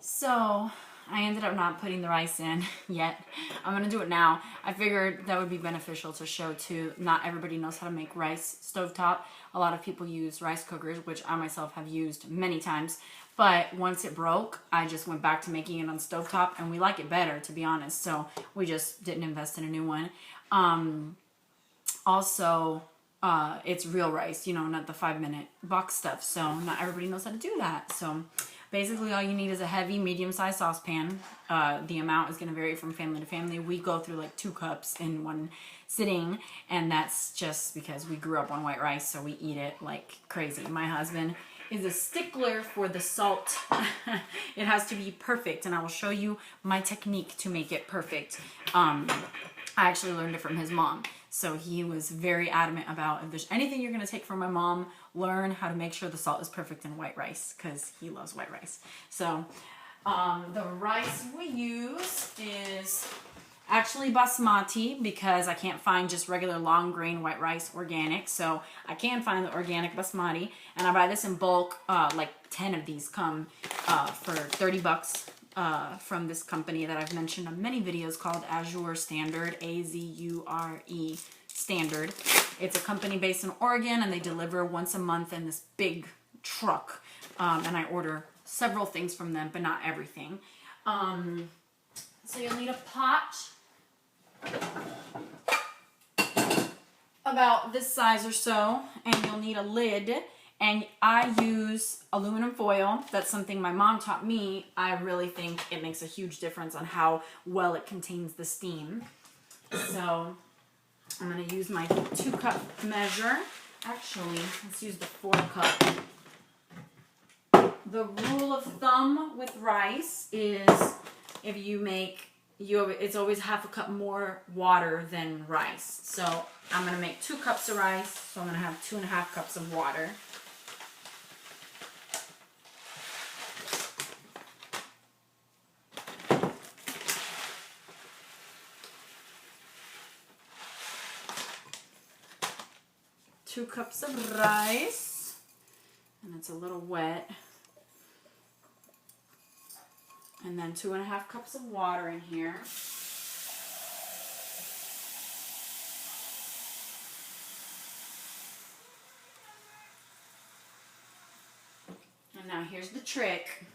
So I ended up not putting the rice in yet. I'm gonna do it now. I figured that would be beneficial to show too. Not everybody knows how to make rice stovetop. A lot of people use rice cookers, which I myself have used many times. But once it broke, I just went back to making it on stovetop, and we like it better, to be honest. So we just didn't invest in a new one. Also, it's real rice, not the 5-minute box stuff. So not everybody knows how to do that. So basically all you need is a heavy, medium-sized saucepan. The amount is going to vary from family to family. We go through like 2 cups in one sitting, and that's just because we grew up on white rice, so we eat it like crazy. My husband is a stickler for the salt. It has to be perfect, and I will show you my technique to make it perfect. I actually learned it from his mom. So he was very adamant about, if there's anything you're going to take from my mom, learn how to make sure the salt is perfect in white rice, because he loves white rice. So the rice we use is actually basmati, because I can't find just regular long grain white rice organic. So I can find the organic basmati, and I buy this in bulk. Like 10 of these come for 30 bucks. From this company that I've mentioned on many videos called Azure Standard, A-Z-U-R-E Standard. It's a company based in Oregon, and they deliver once a month in this big truck. And I order several things from them, but not everything. So you'll need a pot about this size or so, and you'll need a lid. And I use aluminum foil. That's something my mom taught me. I really think it makes a huge difference on how well it contains the steam. So I'm going to use my 2-cup measure. Actually, let's use the 4-cup. The rule of thumb with rice is if you make, it's always half a cup more water than rice. So I'm going to make 2 cups of rice, so I'm going to have 2.5 cups of water. Two cups of rice, and it's a little wet. And then 2.5 cups of water in here. And now here's the trick.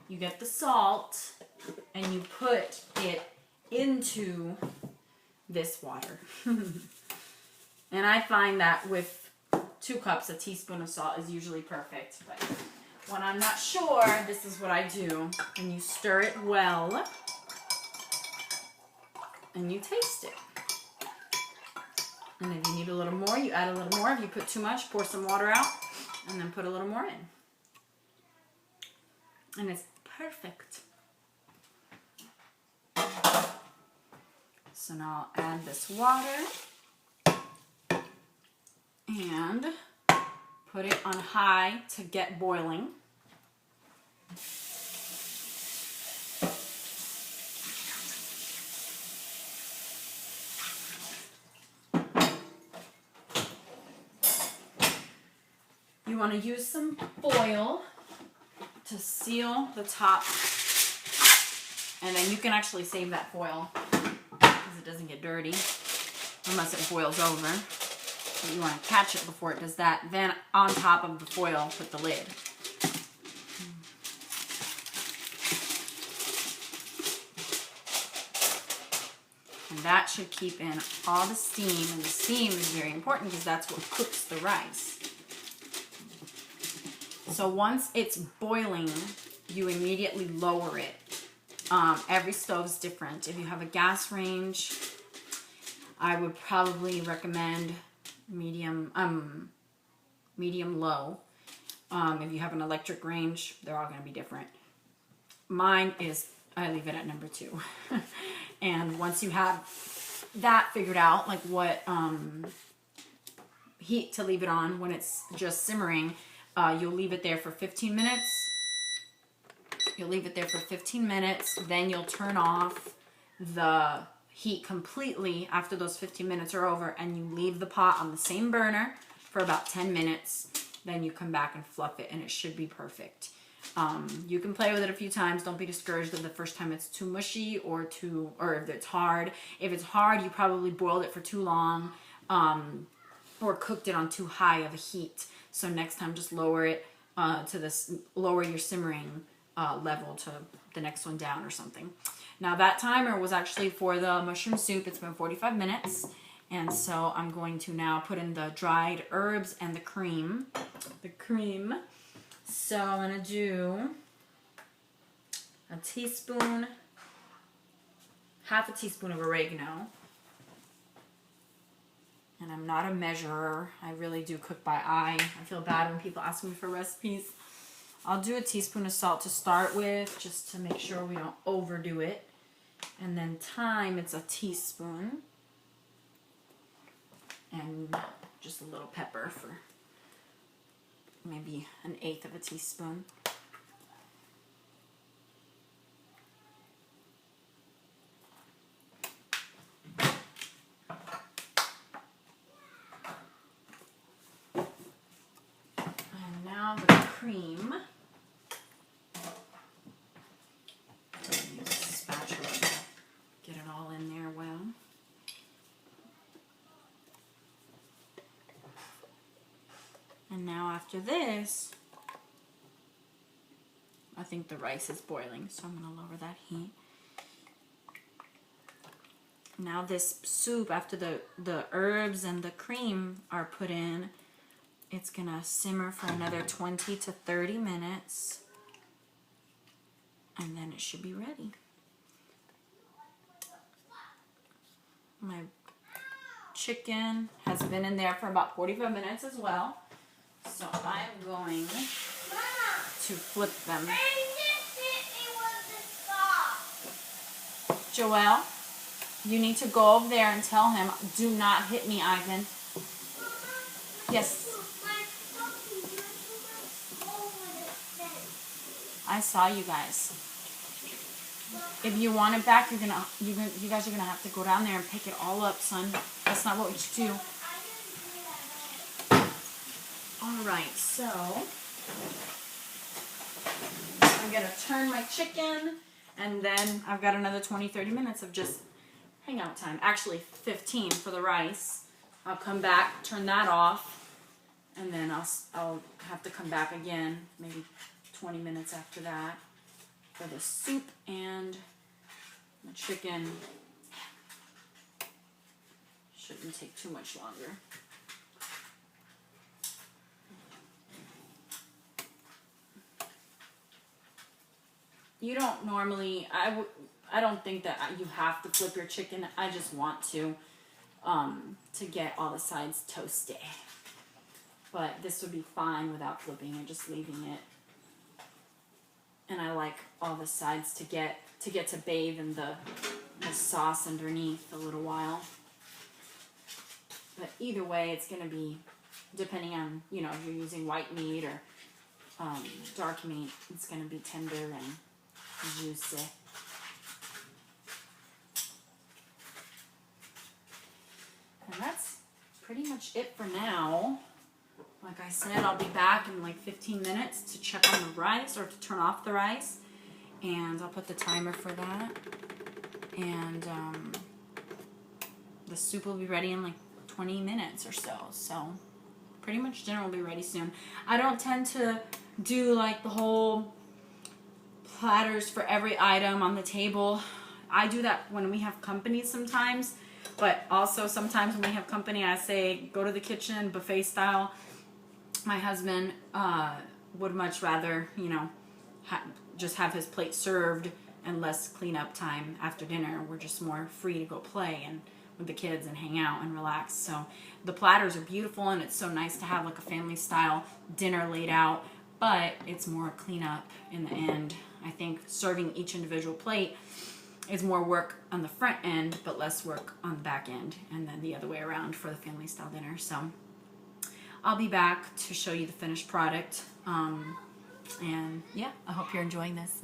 You get the salt and you put it into this water. And I find that with 2 cups, a teaspoon of salt is usually perfect. But when I'm not sure, this is what I do. And you stir it well. And you taste it. And if you need a little more, you add a little more. If you put too much, pour some water out. And then put a little more in. And it's perfect. So now I'll add this water. And put it on high to get boiling. You want to use some foil to seal the top, and then you can actually save that foil because it doesn't get dirty unless it boils over. So you want to catch it before it does that. Then on top of the foil, put the lid. And that should keep in all the steam. And the steam is very important because that's what cooks the rice. So once it's boiling, you immediately lower it. Every stove is different. If you have a gas range, I would probably recommend medium low. If you have an electric range, they're all going to be different. Mine is, I leave it at number 2. And once you have that figured out, like what heat to leave it on when it's just simmering, you'll leave it there for 15 minutes. You'll leave it there for 15 minutes, then you'll turn off the heat completely after those 15 minutes are over, and you leave the pot on the same burner for about 10 minutes. Then you come back and fluff it, and it should be perfect. You can play with it a few times. Don't be discouraged if the first time it's too mushy or if it's hard. If it's hard, you probably boiled it for too long, or cooked it on too high of a heat. So next time, just lower it lower your simmering level to the next one down or something. Now that timer was actually for the mushroom soup. It's been 45 minutes. And so I'm going to now put in the dried herbs and the cream. So I'm going to do a teaspoon, half a teaspoon of oregano. And I'm not a measurer. I really do cook by eye. I feel bad when people ask me for recipes. I'll do a teaspoon of salt to start with, just to make sure we don't overdo it. And then thyme, it's a teaspoon. And just a little pepper for maybe 1/8 of a teaspoon. And now the cream. Use a spatula to get it all in there well. And now after this, I think the rice is boiling, so I'm going to lower that heat. Now this soup, after the herbs and the cream are put in, it's going to simmer for another 20 to 30 minutes. And then it should be ready. My chicken has been in there for about 45 minutes as well. So I'm going to flip them. Joelle, you need to go over there and tell him, do not hit me, Ivan. Yes. I saw you guys. If you want it back, you guys are gonna have to go down there and pick it all up, son. That's not what you do. Alright, so I'm going to turn my chicken, and then I've got another 20-30 minutes of just hangout time. Actually, 15 for the rice. I'll come back, turn that off, and then I'll have to come back again, maybe 20 minutes after that, for the soup and the chicken. Shouldn't take too much longer. You don't normally, I don't think that you have to flip your chicken. I just want to get all the sides toasty. But this would be fine without flipping it, just leaving it. And I like all the sides to get to bathe in the sauce underneath a little while. But either way, it's going to be, depending on, if you're using white meat or dark meat, it's going to be tender and juicy. And that's pretty much it for now. Like I said, I'll be back in like 15 minutes to check on the rice, or to turn off the rice. And I'll put the timer for that. And the soup will be ready in like 20 minutes or so. So pretty much dinner will be ready soon. I don't tend to do like the whole platters for every item on the table. I do that when we have company sometimes, but also sometimes when we have company, I say go to the kitchen buffet style. My husband would much rather, just have his plate served and less cleanup time after dinner. We're just more free to go play and with the kids and hang out and relax. So the platters are beautiful, and it's so nice to have like a family style dinner laid out, but it's more cleanup in the end. I think serving each individual plate is more work on the front end, but less work on the back end, and then the other way around for the family style dinner. So I'll be back to show you the finished product. And yeah, I hope you're enjoying this.